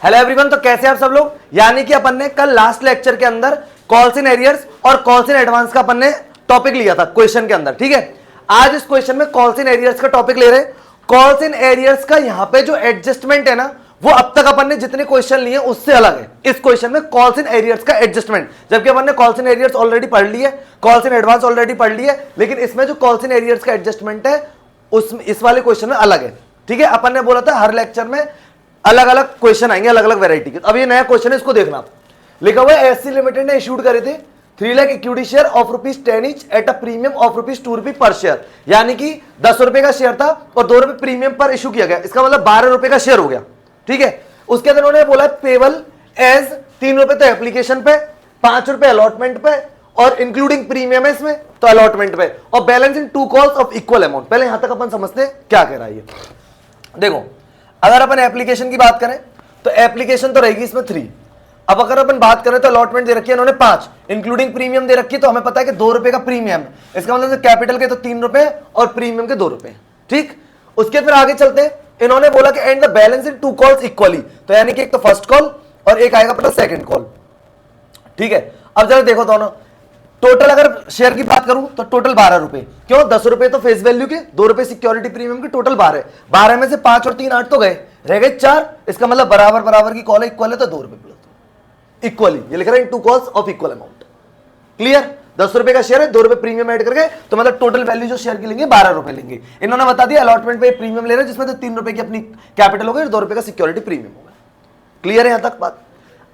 Hello everyone, तो कैसे आप सब लोग। यानी कि अपन ने कल लास्ट लेक्चर के अंदर कॉल्स इन एरियर्स और कॉल्स इन एडवांस का अपन ने टॉपिक लिया था क्वेश्चन के अंदर। ठीक है, आज इस क्वेश्चन में कॉल्स इन एरियर्स का टॉपिक ले रहे हैं। कॉल्स इन एरियर्स का यहां पे जो एडजस्टमेंट है ना, वो अब तक अपन ने जितने क्वेश्चन लिए उससे अलग है। इस क्वेश्चन में कॉल्स इन एरियर्स का एडजस्टमेंट, जबकि अपन ने कॉल्स इन एरियर्स ऑलरेडी पढ़ ली है, कॉल्स इन एडवांस ऑलरेडी पढ़ ली है, लेकिन इसमें जो कॉल्स इन एरियर्स का एडजस्टमेंट है उस इस वाले क्वेश्चन में अलग है। ठीक है, अपन ने बोला था हर लेक्चर में अलग अलग क्वेश्चन आएंगे, अलग अलग वैरायटी के। अब ये नया क्वेश्चन है, इसको देखना। लिखा हुआ है एससी लिमिटेड ने इशूड करे थे 3 lakh equity share of ₹10 each at a premium of ₹2 पर शेयर। यानी कि 10 रुपए का शेयर था और 2 रुपए प्रीमियम पर इशू किया गया, इसका मतलब 12 रुपए का शेयर हो गया। ठीक है, उसके अंदर उन्होंने बोला पेबल एज 3 रुपए तो एप्लीकेशन पे, 5 रुपए अलॉटमेंट पे और इंक्लूडिंग प्रीमियम है इसमें तो अलॉटमेंट पे, और balance in 2 calls of equal amount. पहले यहां तक अपन समझते हैं क्या कह रहा है ये। देखो, अगर अपन एप्लीकेशन की बात करें तो एप्लीकेशन तो रहेगी इसमें 3। अब अगर अपन बात करें तो अलॉटमेंट दे रखी है इन्होंने 5, इंक्लूडिंग प्रीमियम दे रखी है, तो हमें पता है कि 2 रुपए का प्रीमियम है, इसका मतलब कैपिटल के तो 3 रुपए और प्रीमियम के 2 रुपए। ठीक, उसके फिर आगे चलते हैं। इन्होंने बोला कि and the balance in 2 calls equally, तो यानी कि एक तो फर्स्ट कॉल और एक आएगा अपना सेकंड कॉल। ठीक है, अब जरा देखो दोनों टोटल, अगर शेयर की बात करूं तो टोटल 12 रुपए। क्यों? 10 रुपए तो फेस वैल्यू के, 2 रुपए सिक्योरिटी प्रीमियम के, टोटल 12। 12 में से 5 और 3 8 तो गए, रह गए 4। इसका मतलब बराबर बराबर की कॉल है, इक्वल है तो 2 रुपए प्लस इक्वली, ये लिख रहा है इन 2 calls of equal amount. Clear? 10 रुपए का शेयर है, 2 रुपए प्रीमियम ऐड करके, तो मतलब टोटल वैल्यू जो शेयर की लेंगे 12 रुपए लेंगे। इन्होंने बता दिया अलॉटमेंट पे प्रीमियम ले रहे हैं, जिसमें तो 3 रुपए की अपनी कैपिटल हो गई और 2 रुपए का सिक्योरिटी प्रीमियम होगा। क्लियर है यहां तक बात?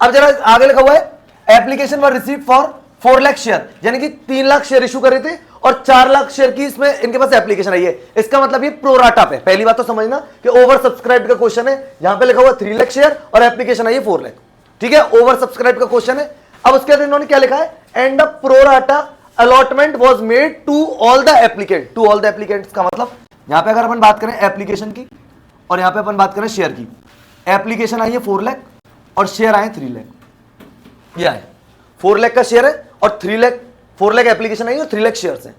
अब जरा आगे लिखा हुआ है application were receive for 4 lakh share, यानी कि 3 लाख शेयर इशू करे थे और 4 लाख शेयर की इसमें इनके पास एप्लीकेशन आई है। इसका मतलब ये प्रोराटा पे, पहली बात तो समझना कि ओवर सब्सक्राइब का क्वेश्चन है। यहां पे लिखा हुआ 3 लाख शेयर और एप्लीकेशन आई है 4 लाख। ठीक है, ओवर सब्सक्राइब का क्वेश्चन है। अब उसके बाद इन्होंने क्या लिखा है, and the pro rata allotment was made to all the applicant. To all the applicants का मतलब यहां पे अगर अपन बात करें एप्लीकेशन की और यहां पे अपन बात करें शेयर की, एप्लीकेशन आई है 4 लाख और शेयर आए 3 लाख। यह है 4 लाख का शेयर है और 4 लाख एप्लीकेशन आई है और 3 लाख शेयर है।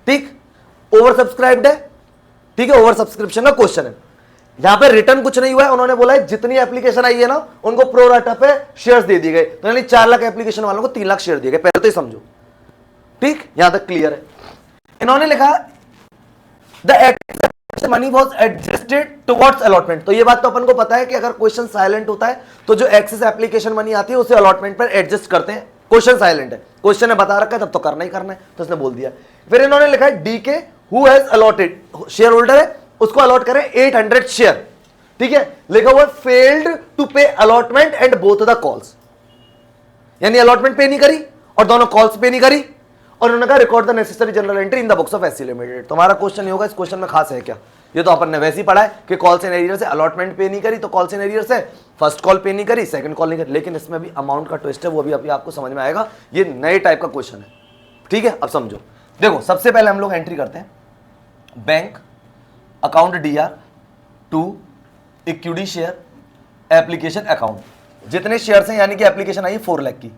ठीक, ओवर सब्सक्राइब्ड है। ठीक है, ओवर सब्सक्रिप्शन का क्वेश्चन है। यहां पे रिटर्न कुछ नहीं हुआ है, उन्होंने बोला है जितनी एप्लीकेशन आई है ना उनको प्रो राटा पे शेयर्स दे दिए गए, तो यानी 4 लाख एप्लीकेशन वालों को 3 लाख शेयर दिए गए। पहले तो ही समझो। ठीक, यहां तक क्लियर है। इन्होंने लिखा the money was adjusted towards allotment, तो ये बात तो अपन को पता है कि अगर क्वेश्चन साइलेंट होता है तो जो एक्सेस एप्लीकेशन मनी आती है उसे अलॉटमेंट पर एडजस्ट करते हैं। क्वेश्चन साइलेंट है, क्वेश्चन ने बता रखा है तब तो करना ही करना है, तो उसने बोल दिया। फिर इन्होंने लिखा है डीके who has allotted, share holder है, उसको अलॉट करें 800 शेयर। ठीक है, लिखा हुआ फेल्ड टू पे allotment and both the calls, यानी अलॉटमेंट पे नहीं करी और दोनों कॉल्स पे नहीं करी, और उन्होंने कहा record the necessary general entry in the books of SC limited. तुम्हारा क्वेश्चन ये होगा, इस क्वेश्चन में खास है क्या? ये तो अपन ने वैसे ही पढ़ा है कि कॉल्स इन एरियर से अलॉटमेंट पे नहीं करी तो कॉल्स इन एरियर से फर्स्ट कॉल पे नहीं करी, सेकंड कॉल नहीं करी, लेकिन इसमें भी अमाउंट का ट्विस्ट है, वो भी अभी आपको समझ में आएगा। ये नए टाइप का क्वेश्चन है। ठीक है, अब समझो। देखो, सबसे पहले हम लोग एंट्री करते हैं bank account DR to equity share application account. जितने शेयर्स हैं यानी कि एप्लीकेशन आई है 4 लाख की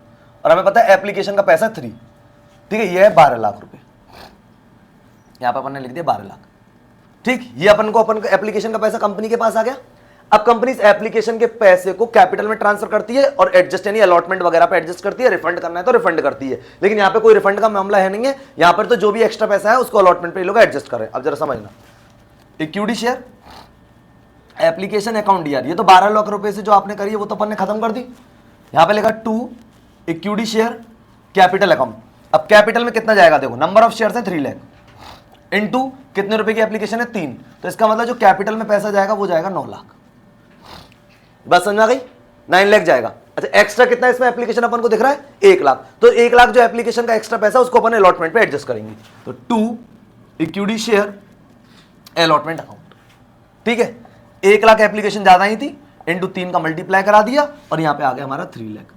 और हमें पता है एप्लीकेशन का पैसा 3। ठीक है, ये है 12 लाख रुपए, यहां पर अपन ने लिख दिया 12 लाख। ठीक, ये अपन को एप्लीकेशन का पैसा कंपनी के पास आ गया। अब कंपनी इस एप्लीकेशन के पैसे को कैपिटल में ट्रांसफर करती है और एडजस्ट यानी अलॉटमेंट वगैरह पे एडजस्ट करती है, रिफंड करना है तो रिफंड करती है। लेकिन यहां पे कोई रिफंड का मामला है नहीं है, यहां पर तो जो भी एक्स्ट्रा पैसा है उसको अलॉटमेंट पे ये लोग एडजस्ट कर रहे हैं। अब जरा समझना, equity share application account DR, ये तो 12 लाख रुपए से जो आपने करी है वो तो अपन ने खत्म कर दी। यहां पे लिखा to equity share capital account. अब कैपिटल में कितना जाएगा, देखो नंबर ऑफ शेयर्स है 3 लाख इनटू कितने रुपए की एप्लीकेशन है 3, तो इसका मतलब जो कैपिटल में पैसा जाएगा वो जाएगा 9 लाख। बस समझ आ गई, 9 लाख जाएगा। अच्छा, एक्स्ट्रा कितना इसमें एप्लीकेशन अपन को दिख रहा है 1 लाख, तो 1 लाख जो एप्लीकेशन का एक्स्ट्रा पैसा उसको अपन अलॉटमेंट पे एडजस्ट करेंगे, तो to equity share allotment account. ठीक है, 1 लाख एप्लीकेशन ज्यादा ही थी, इनटू 3 का मल्टीप्लाई करा दिया और यहां पे आ गया हमारा 3 लाख।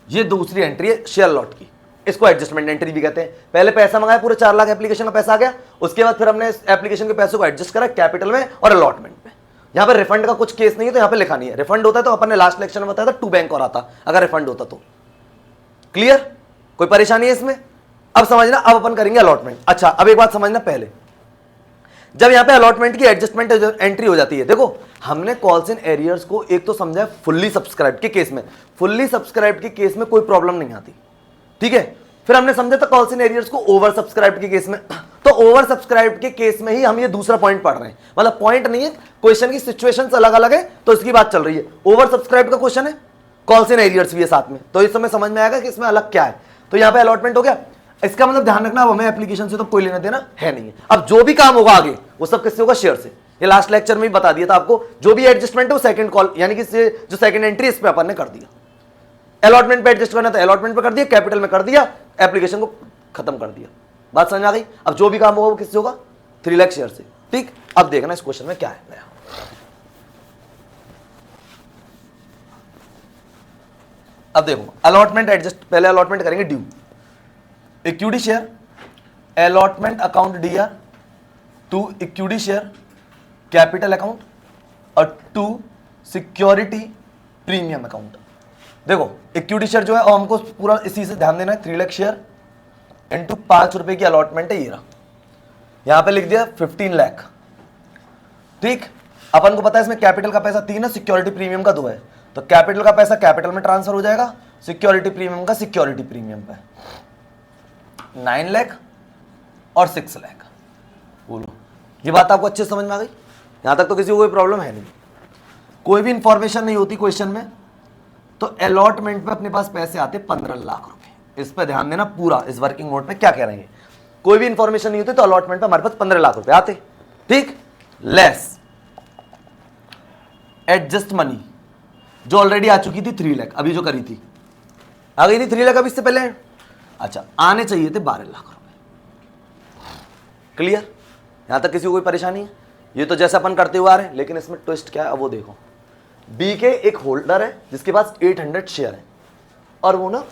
ये दूसरी एंट्री है शेयर लॉट की, इसको एडजस्टमेंट एंट्री भी कहते हैं। पहले पैसा मंगाया, पूरे 4 लाख एप्लीकेशन का पैसा आ गया, उसके बाद फिर हमने एप्लीकेशन के पैसों को एडजस्ट करा कैपिटल में और अलॉटमेंट में। यहां पर रिफंड का कुछ केस नहीं है तो यहां पे लिखा नहीं है। रिफंड होता है तो अपन ने लास्ट लेक्चर में बताया था 2 बैंक और आता अगर रिफंड होता तो। क्लियर, कोई परेशानी है इसमें? अब समझना, अब अपन करेंगे अलॉटमेंट। अच्छा, अब एक बात समझना, पहले जब यहाँ पे अलॉटमेंट की एडजस्टमेंट एंट्री हो जाती है, देखो हमने कॉल्स इन एरियर्स को एक तो समझा फुल्ली सब्सक्राइब के केस में, फुल्ली सब्सक्राइब के केस में कोई प्रॉब्लम नहीं आती, ठीक है। फिर हमने समझा था कॉल्स इन एरियर्स को ओवर सब्सक्राइब के केस में, तो ओवर सब्सक्राइब के केस में ही हम ये दूसरा पॉइंट पढ़ रहे हैं, मतलब पॉइंट नहीं है, क्वेश्चन की सिचुएशंस अलग अलग है, तो इसकी बात चल रही है। ओवर सब्सक्राइब का क्वेश्चन है, कॉल्स इन एरियर्स भी है साथ में, तो इस समय समझ में आएगा कि इसमें अलग क्या है। तो यहाँ पे अलॉटमेंट हो गया, इसका मतलब ध्यान रखना, अब हमें एप्लीकेशन से तो कोई लेना देना है नहीं है। अब जो भी काम होगा आगे वो सब किससे होगा, शेयर से। ये लास्ट लेक्चर में भी बता दिया था आपको, जो भी एडजस्टमेंट है वो सेकंड कॉल यानी कि जो सेकंड एंट्री इस पे अपन ने कर दिया। अलॉटमेंट पे एडजस्ट करना था अलॉटमेंट पे कर दिया, कैपिटल में कर दिया, एप्लीकेशन को खत्म कर दिया। बात समझ आ गई। अब जो भी काम होगा वो किससे होगा, 3 लाख शेयर से, ठीक। अब देखना इस क्वेश्चन में क्या है नया। अब देखो अलॉटमेंट एडजस्ट, पहले अलॉटमेंट करेंगे due, equity share, allotment account DR, to equity share capital account और 2 सिक्योरिटी प्रीमियम अकाउंट। देखो इक्विटी शेयर जो है और हमको पूरा इसी से ध्यान देना है, 3 लाख शेयर इंटू 5 रुपए की अलॉटमेंट है, ये रहा, यहां पे लिख दिया 15 लाख, ठीक। अपन को पता है इसमें कैपिटल का पैसा 3 है, सिक्योरिटी प्रीमियम का 2 है, तो कैपिटल का पैसा कैपिटल में ट्रांसफर हो जाएगा, सिक्योरिटी प्रीमियम का सिक्योरिटी प्रीमियम पे 9 लाख और 6 लाख। बोलो ये बात आपको अच्छे से समझ में आ गई, यहां तक तो किसी को कोई प्रॉब्लम है नहीं। कोई भी इंफॉर्मेशन नहीं होती क्वेश्चन में, तो अलॉटमेंट पे अपने पास पैसे आते 15 लाख रुपए, इस पे ध्यान देना पूरा, इस वर्किंग नोट में क्या कह रहे हैं। कोई भी इंफॉर्मेशन नहीं होती तो अलॉटमेंट पे हमारे पास 15 लाख रुपए आते, ठीक। लेस एडजस्ट मनी जो ऑलरेडी आ चुकी थी 3 लाख, अभी जो करी थी आ गई थी 3 लाख अभी इससे पहले, अच्छा आने चाहिए थे 12 लाख रुपए। क्लियर, यहां तक किसी को कोई परेशानी है। ये तो जैसे अपन करते हुए आ रहे हैं, लेकिन इसमें ट्विस्ट क्या है अब वो देखो। बी के एक होल्डर है जिसके पास 800 शेयर है और वो ना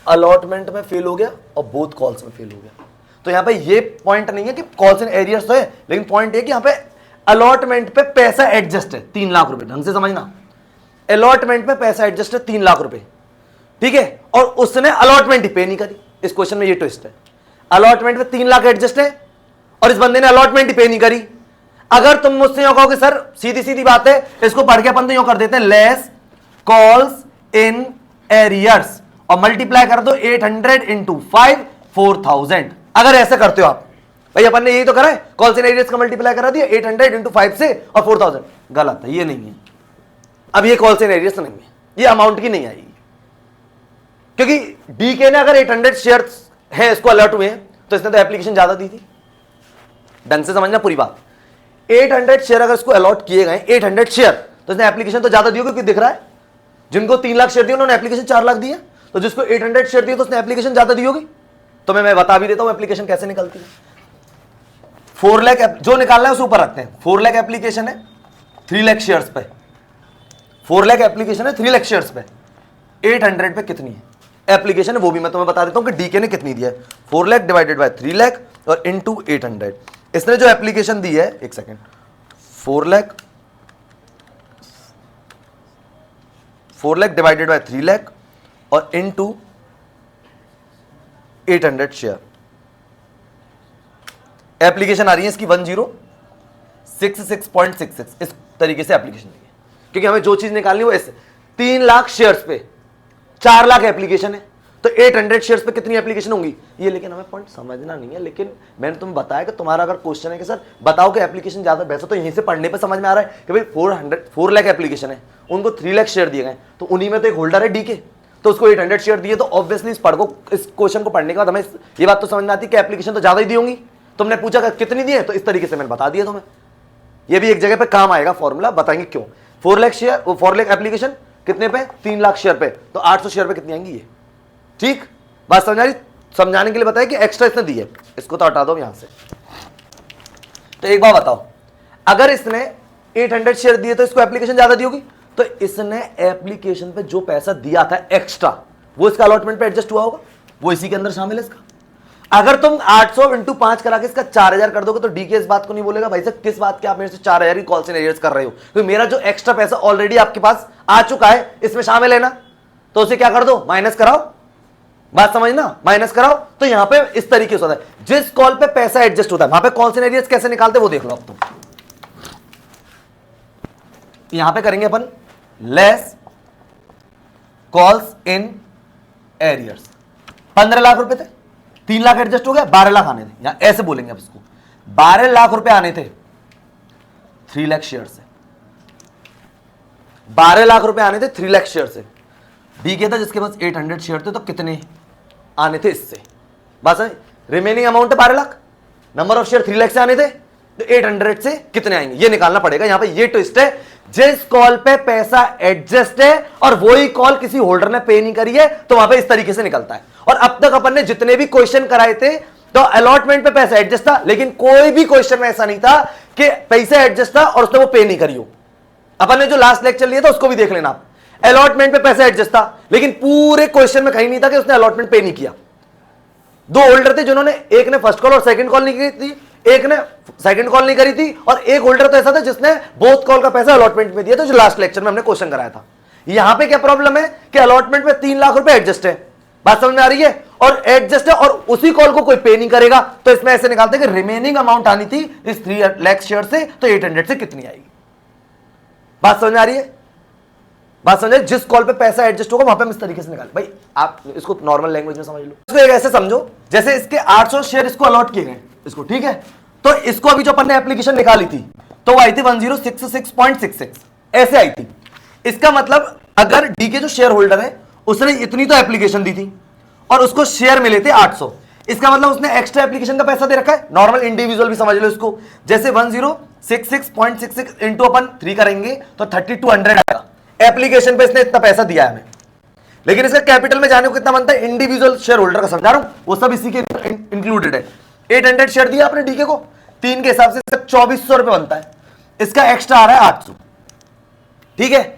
अलॉटमेंट में फेल हो गया और बोथ कॉल्स में फेल हो गया। तो यहां पे ये पॉइंट नहीं है कि कॉल्स इन एरियर्स तो है, लेकिन पॉइंट ये कि यहां पे अलॉटमेंट पे पैसा एडजस्ट है 3 लाख रुपए, ढंग से समझना, अलॉटमेंट पे पैसा एडजस्ट है 3 लाख रुपए, ठीक है। और उसने अलॉटमेंट ही पे नहीं करी, इस क्वेश्चन में ये ट्विस्ट है। अलॉटमेंट पे 3 लाख एडजस्ट है और इस बंदे ने अलॉटमेंट ही पे नहीं करी। अगर तुम मुझसे यूं कहोगे सर सीधी सीधी बात है, इसको पढ़ के अपन तो यूं कर देते हैं, लेस कॉल्स इन एरियर्स और मल्टीप्लाई कर दो 800 इंटू 5 4000। अगर ऐसे करते हो आप, भाई अपन ने यही तो करा है, कॉल्स इन एरियर्स का मल्टीप्लाई करा दिया 800 इंटू 5 से और 4000, गलत है, ये नहीं है। अब ये कॉल्स इन एरियर्स नहीं है, ये अमाउंट की नहीं आएगी, क्योंकि डीके ने अगर 800 शेयर है इसको अलर्ट हुए हैं तो इसने तो एप्लीकेशन ज्यादा दी थी। ढंग से समझना पूरी बात, 800 शेयर अगर इसको अलॉट किए गए 800 शेयर, तो इसने एप्लीकेशन तो ज्यादा दी होगी, क्योंकि दिख रहा है जिनको 3 लाख शेयर दिए उन्होंने एप्लीकेशन 4 लाख दिए, तो जिसको 800 शेयर दिए तो उसने एप्लीकेशन ज्यादा दी होगी। तो मैं बता भी देता हूं एप्लीकेशन कैसे निकलती है। 4 लाख जो निकालना है उसे ऊपर रखते हैं, 4 लाख एप्लीकेशन है 3 लाख शेयर्स पे, 4 लाख एप्लीकेशन है 3 लाख शेयर्स पे, 800 पे कितनी है एप्लीकेशन है वो भी मैं तुम्हें बता देता हूं कि डीके ने कितनी दी है। 4 लाख डिवाइडेड बाय 3 लाख और इनटू 800, इसने जो एप्लीकेशन दी है, एक second, 4 lakh divided by 3 lakh और इनटू 800 शेयर, एप्लीकेशन आ रही है इसकी 1066.66, इस तरीके से एप्लीकेशन दी है, क्योंकि हमें जो चीज निकालनी है वो ऐसे 3 लाख शेयर्स पे 4 लाख एप्लीकेशन है, तो 800 शेयर्स पे कितनी एप्लीकेशन होंगी ये, लेकिन हमें पॉइंट समझना नहीं है। लेकिन मैंने तुम्हें बताया कि तुम्हारा अगर क्वेश्चन है कि सर बताओ कि एप्लीकेशन ज्यादा वैसा, तो यहीं से पढ़ने पे समझ में आ रहा है कि भाई 4 लाख एप्लीकेशन है, उनको 3 लाख शेयर दिए गए, तो उन्हीं में तो एक होल्डर है डीके, तो उसको 800 शेयर दिए, तो ऑब्वियसली इस क्वेश्चन को पढ़ने के बाद हमें ये बात तो समझ में आती है कि एप्लीकेशन तो ज्यादा ही दी होंगी। तुमने पूछा कितनी दी है, तो इस तरीके से मैंने बता दिया तुम्हें, ये भी एक जगह पे काम आएगा फॉर्मूला, बताएंगे क्यों। 4 लाख शेयर, 4 लाख एप्लीकेशन कितने पे, 3 लाख शेयर पे, तो 800 शेयर पे कितनी आएंगी ये, ठीक। बात समझ आ रही, समझाने के लिए बताया कि एक्स्ट्रा इसने दी है, इसको तो हटा दो यहां से। तो एक बार बताओ, अगर इसने 800 शेयर दिए तो इसको एप्लीकेशन ज्यादा दी होगी, तो इसने एप्लीकेशन पे जो पैसा दिया था एक्स्ट्रा वो इसका अलॉटमेंट पे एडजस्ट हुआ होगा, वो इसी के अंदर शामिल है इसका। अगर तुम 800 इंटू 5 करा के इसका 4000 कर दोगे तो डीके इस बात को नहीं बोलेगा भाई साहब किस बात के आप मेरे से 4000 की कॉल्स इन एरियर्स कर रहे हो, तो मेरा जो एक्स्ट्रा पैसा ऑलरेडी आपके पास आ चुका है इसमें शामिल है ना, तो उसे क्या कर दो, माइनस कराओ, बात समझना, माइनस कराओ तो यहां पे इस तरीके से होता है, जिस कॉल पे पैसा एडजस्ट होता है वहां पे कॉल्स इन एरियर्स कैसे निकालते वो देख लो अब तुम। यहां पे करेंगे अपन less calls in arrears. 15 lakh रुपए थे, 3 लाख एडजस्ट हो गया, 12 लाख आने थे, यहां ऐसे बोलेंगे अब इसको, 12 लाख रुपए आने थे 3 लाख शेयर से, 12 लाख रुपए आने थे 3 लाख शेयर से। डी के था जिसके पास 800 शेयर थे, तो कितने आने थे इससे, बस रिमेनिंग अमाउंट है 12 lakh, number of share 3 lakh से आने थे, तो 800 से कितने आएंगे ये निकालना पड़ेगा। यहां पे ये ट्विस्ट है, जिस कॉल पे पैसा एडजस्ट है और वही कॉल किसी होल्डर ने पे नहीं करी है तो वहां पे इस तरीके से निकलता है। और अब तक अपन ने जितने भी क्वेश्चन कराए थे तो अलॉटमेंट पे पैसा एडजस्ट था, लेकिन कोई भी क्वेश्चन में ऐसा नहीं था कि पैसा एडजस्ट था और उसने वो पे नहीं करी हो। अपन ने जो लास्ट लेक्चर लिया था उसको भी देख लेना आप, अलॉटमेंट पे पैसा एडजस्ट था लेकिन पूरे क्वेश्चन में कहीं नहीं था कि उसने अलॉटमेंट पे नहीं किया। 2 होल्डर थे जिन्होंने, एक ने फर्स्ट कॉल और सेकंड कॉल नहीं की थी, एक ने सेकंड कॉल नहीं करी थी, और एक होल्डर तो ऐसा था जिसने बोथ कॉल का पैसा अलॉटमेंट में दिया था, जो लास्ट लेक्चर में हमने क्वेश्चन कराया था। यहां पे क्या प्रॉब्लम है कि अलॉटमेंट में 3 लाख रुपए एडजस्ट है, बात समझ में आ रही है, और एडजस्ट है और उसी कॉल को कोई पे नहीं करेगा, तो इसमें ऐसे निकालते हैं कि रिमेनिंग अमाउंट आनी थी इस 3 लाख शेयर से, तो 800 से कितनी आएगी। बात समझ में आ रही है, बात समझे, जिस कॉल पे पैसा एडजस्ट होगा वहां पे हम इस तरीके से निकालें। भाई आप इसको नॉर्मल लैंग्वेज में समझ लो, इसको एक ऐसे समझो जैसे इसके 800 शेयर इसको अलॉट किए गए इसको, ठीक है, तो इसको अभी जो अपन ने एप्लीकेशन निकाली थी तो वो आई थी 1066.66 ऐसे आई थी। इसका मतलब अगर डी के जो शेयर होल्डर है उसने इतनी तो एप्लीकेशन दी थी और उसको शेयर मिले थे 800, इसका मतलब उसने एक्स्ट्रा एप्लीकेशन का पैसा दे रखा है। नॉर्मल इंडिविजुअल भी समझ लो इसको, जैसे 1066.66 इंटू अपन 3 करेंगे तो 3200 आएगा। एप्लीकेशन पे इसने इतना पैसा दिया है हमें, लेकिन इसका कैपिटल में जाने को कितना बनता है, इंडिविजुअल शेयर होल्डर का समझा रहा हूं, वो सब इसी के इंक्लूडेड है। 800 शेयर दिया आपने डीके को, 3 के हिसाब से 2400 रुपए बनता है, इसका एक्स्ट्रा आ रहा है 800, ठीक है।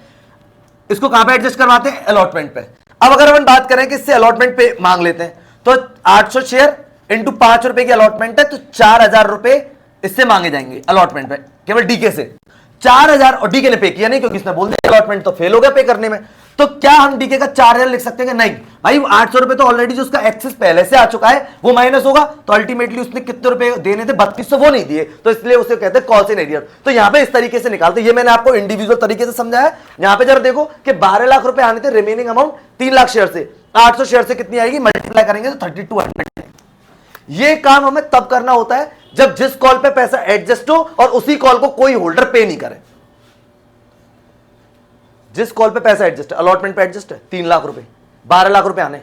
इसको कहां पे एडजस्ट करवाते हैं, अलॉटमेंट पे। अब अगर अपन बात करें कि इससे अलॉटमेंट पे मांग लेते हैं तो 800 शेयर इंटू 5 रुपए की अलॉटमेंट है, तो 4000 रुपए इससे मांगे जाएंगे अलॉटमेंट पे, केवल डीके से 4000, और डीके ने पे किया नहीं क्योंकि इसने बोल दिया अलॉटमेंट, तो फेल हो गया पे करने में। तो क्या हम डीके का 4000 लिख सकते हैं कि नहीं भाई, 800 रुपए तो ऑलरेडी जो उसका एक्सेस पहले से आ चुका है वो माइनस होगा, तो अल्टीमेटली उसने कितने रुपए देने थे, 3200, वो नहीं दिए, तो इसलिए उसे कहते हैं कॉल्स इन एरियर। तो यहां पे इस तरीके से निकालते, ये मैंने आपको इंडिविजुअल तरीके से समझाया। यहां पे जरा देखो कि 12 लाख रुपए आने थे, रिमेनिंग अमाउंट 3 लाख शेयर से, 800 शेयर से कितनी आएगी, मल्टीप्लाई करेंगे तो 3200। ये काम हमें तब करना होता है जब जिस कॉल पे पैसा एडजस्ट हो और उसी कॉल को कोई होल्डर पे नहीं करे। जिस कॉल पे पैसा एडजस्ट है, अलॉटमेंट पे एडजस्ट है 3 लाख रुपए, 12 लाख रुपए आने,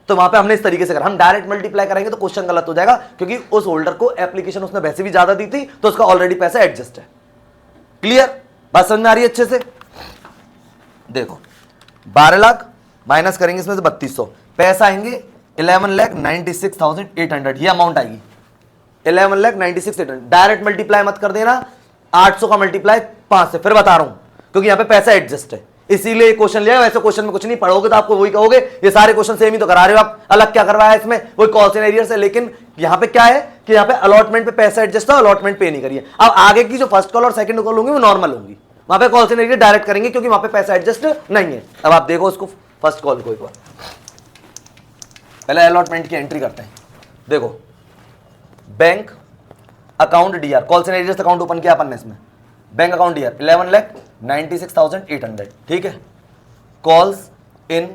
तो वहां पे हमने इस तरीके से करा। हम डायरेक्ट मल्टीप्लाई करेंगे तो क्वेश्चन गलत हो जाएगा, क्योंकि उस होल्डर को एप्लीकेशन उसने वैसे भी ज्यादा दी थी तो उसका ऑलरेडी पैसा एडजस्ट है। क्लियर, बात समझ में आ रही है अच्छे से। देखो 12 लाख माइनस करेंगे इसमें से 3200, पैसा आएंगे 11,96,800, ये अमाउंट आएगी 11,96,800। डायरेक्ट मल्टीप्लाई मत कर देना, 800 का मल्टीप्लाई 5 से, फिर बता रहा हूं क्योंकि यहां पे पैसा एडजस्ट है, इसीलिए क्वेश्चन लिया। वैसे क्वेश्चन में कुछ नहीं पढ़ोगे तो आपको वही कहोगे ये सारे क्वेश्चन सेम ही तो करा रहे हो आप, अलग क्या करवाया है इसमें, वही कॉल्स इन एरियर्स है। लेकिन यहां पे क्या है कि यहां पे अलॉटमेंट पे पैसा एडजस्ट है, अलॉटमेंट पे नहीं करिए। अब आगे की जो फर्स्ट कॉल और सेकंड कॉल होंगी वो नॉर्मल होंगी, वहां पे कॉल्स इन एरियर डायरेक्ट करेंगे क्योंकि वहां पे पैसा एडजस्ट नहीं है। अब आप देखो उसको फर्स्ट कॉल को एक बार, पहले अलॉटमेंट की एंट्री करते हैं। देखो bank account DR, calls in arrears account open किया अपन ने, इसमें बैंक अकाउंट डीआर 11,96,800, ठीक है। Calls in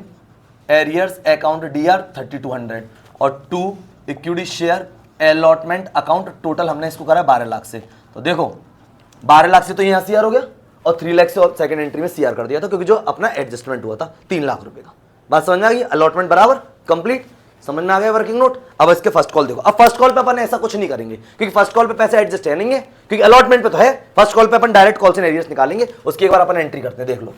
arrears account DR 3200 और 2 equity share allotment account, total हमने इसको करा 12 लाख से। तो देखो 12 लाख से तो यहां सीआर हो गया और 3 लाख से और सेकंड एंट्री में सीआर कर दिया था, क्योंकि जो अपना एडजस्टमेंट हुआ था 3 लाख रुपए का। बात समझ में आ गई, अलॉटमेंट बराबर कंप्लीट, समझ में आ गया वर्किंग नोट। अब इसके फर्स्ट कॉल देखो, अब फर्स्ट कॉल पे अपन ऐसा कुछ नहीं करेंगे क्योंकि फर्स्ट कॉल पे पैसा एडजस्ट है नहीं है, क्योंकि अलॉटमेंट पे तो है। फर्स्ट कॉल पे अपन डायरेक्ट कॉल्स इन एरियर्स निकालेंगे, उसकी एक बार अपन एंट्री करते हैं, देख लो।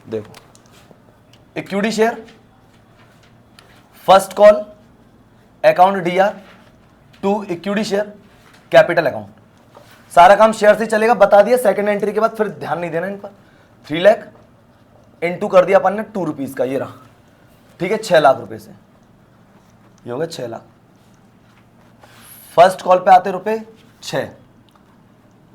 देखो equity share, first call account DR, 2 equity share capital account, सारा काम शेयर से चलेगा, बता दिया। सेकंड एंट्री के बाद फिर ध्यान नहीं देना इन पर। 3 लाख इंटू कर दिया अपन ने 2 रुपीज का, ये रहा, ठीक है, 6 लाख रुपए से ये हो गया 6 लाख। फर्स्ट कॉल पे आते रुपए 6,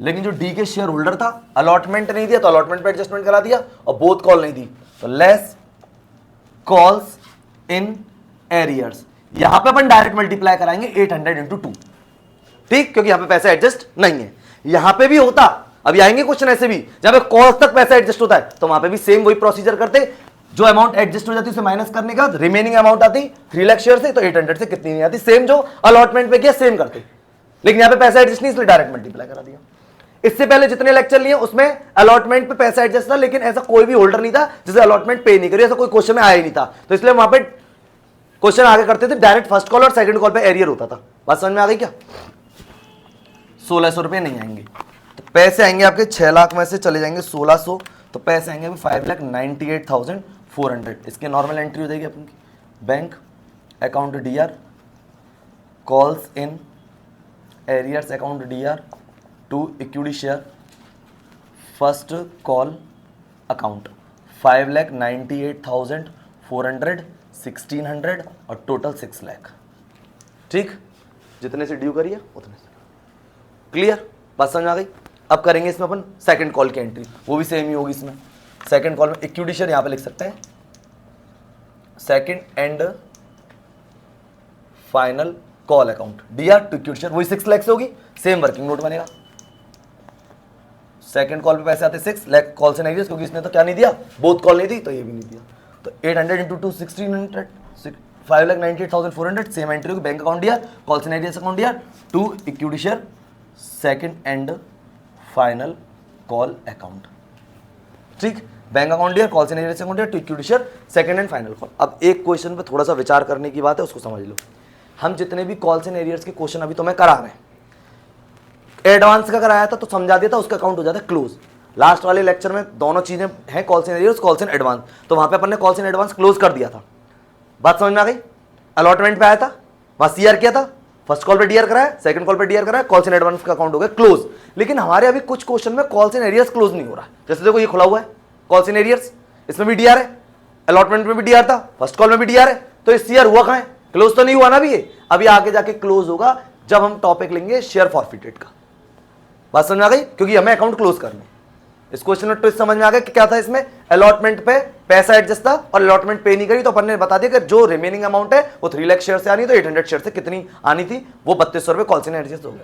लेकिन जो डी के शेयर होल्डर था, अलॉटमेंट नहीं दिया तो अलॉटमेंट पे एडजस्टमेंट करा दिया, और बोथ कॉल नहीं दी तो लेस कॉल्स इन एरियर्स। यहां पे अपन डायरेक्ट मल्टीप्लाई कराएंगे 800 इंटू 2, ठीक, क्योंकि यहां पे पैसा एडजस्ट नहीं है। यहां पे भी होता, अभी आएंगे क्वेश्चन ऐसे भी जहां पे कॉल्स तक पैसा एडजस्ट होता है, तो वहां पे भी सेम वही प्रोसीजर करते, जो अमाउंट एडजस्ट हो जाती है उसे माइनस करने के बाद रिमेनिंग अमाउंट आती 3 लाख शेयर से, तो 800 से कितनी नहीं आती, सेम जो अलॉटमेंट पे किया सेम करते। लेकिन यहां पे पैसा एडजस्ट नहीं, इसलिए डायरेक्ट मल्टीप्लाई करा दिया। इससे पहले जितने लेक्चर लिए उसमें अलॉटमेंट पे पैसा एडजस्ट था, लेकिन ऐसा कोई भी होल्डर नहीं था जिसे अलॉटमेंट पे नहीं करी, ऐसा कोई क्वेश्चन में आया ही नहीं था, तो इसलिए वहां पे क्वेश्चन आगे करते थे, डायरेक्ट फर्स्ट कॉल और सेकंड कॉल पे एरियर होता था। बात समझ में आ गई क्या? 1600 रुपए नहीं आएंगे, तो पैसे आएंगे आपके 6 लाख में से चले जाएंगे 1600, तो पैसे आएंगे 5,98,400। इसके नॉर्मल एंट्री हो जाएगी अपन की, bank account DR, calls in arrears account DR to equity share first call account 5,98,400, 1,600 और टोटल 6 लाख। ठीक, जितने से ड्यू करिए उतने से। क्लियर, बात समझ आ गई? अब करेंगे इसमें अपन सेकंड कॉल की एंट्री, वो भी सेम ही होगी इसमें। सेकंड कॉल में इक्विटी शेयर यहां पे लिख सकते हैं, second and final call account DR to equity share, वही 6 लाख से होगी, सेम वर्किंग नोट बनेगा। सेकंड कॉल पे पैसे आते 6 लाख कॉल से नहीं, क्योंकि इसने तो क्या नहीं दिया, बोथ कॉल नहीं दी, तो ये भी नहीं दिया। तो 800 इंटू 2 1600, 5,98,400, सेम एंट्री होगी, बैंक अकाउंट DR, कॉल से नहीं account DR to equity share second and final call account. ठीक, बैंक अकाउंट DR, कॉल से नहीं account DR to equity share second and final call. अब एक क्वेश्चन पे थोड़ा सा विचार करने की बात है, उसको समझ लो। हम जितने भी कॉल्स एंड एरियर्स के क्वेश्चन अभी तुम्हें करा रहे हैं, एडवांस का कराया था तो समझा दिया था, उसका अकाउंट हो जाता है क्लोज। लास्ट वाले लेक्चर में दोनों चीजें हैं, calls and arrears, calls and advance, तो वहां पे अपन ने कॉल्स एंड एडवांस क्लोज कर दिया था। बात समझ में आ गई? अलॉटमेंट पे आया था, वहां CR किया था, फर्स्ट कॉल पे DR कराया, सेकंड कॉल पे DR कराया, कॉल्स एंड एडवांस का अकाउंट हो गया क्लोज। लेकिन हमारे अभी कुछ क्वेश्चन में कॉल्स एंड एरियर्स क्लोज नहीं हो रहा है। जैसे देखो ये खुला हुआ है कॉल्स एंड एरियर्स, इसमें भी DR है, अलॉटमेंट में भी DR था, फर्स्ट कॉल में भी DR है, तो इस CR हुआ कहां है? क्लोज तो नहीं हुआ ना अभी ये, अभी आगे जाके क्लोज होगा जब हम टॉपिक लेंगे शेयर फॉरफिटेड का। बात समझ में आ गई? क्योंकि हमें अकाउंट क्लोज करना है। इस क्वेश्चन में ट्विस्ट समझ में आ गया कि क्या था इसमें, अलॉटमेंट पे पैसा एडजस्ट था और अलॉटमेंट पे नहीं करी, तो अपन ने बता दिया कि जो रिमेनिंग अमाउंट है वो 3 लाख शेयर से आनी, तो 800 शेयर से कितनी आनी थी, वो 3200 रुपए कॉल से एडजस्ट हो गया।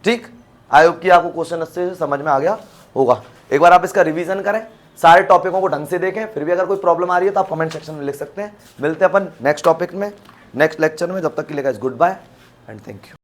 ठीक, आई होप कि आपको क्वेश्चन अच्छे से समझ में आ गया होगा। एक बार आप इसका रिवीजन करें, सारे टॉपिकों को ढंग से देखें, फिर भी अगर कोई प्रॉब्लम आ रही है तो आप कमेंट सेक्शन में लिख सकते हैं। मिलते हैं अपन नेक्स्ट टॉपिक में, नेक्स्ट लेक्चर में। जब तक के लिए guys good bye and thank you.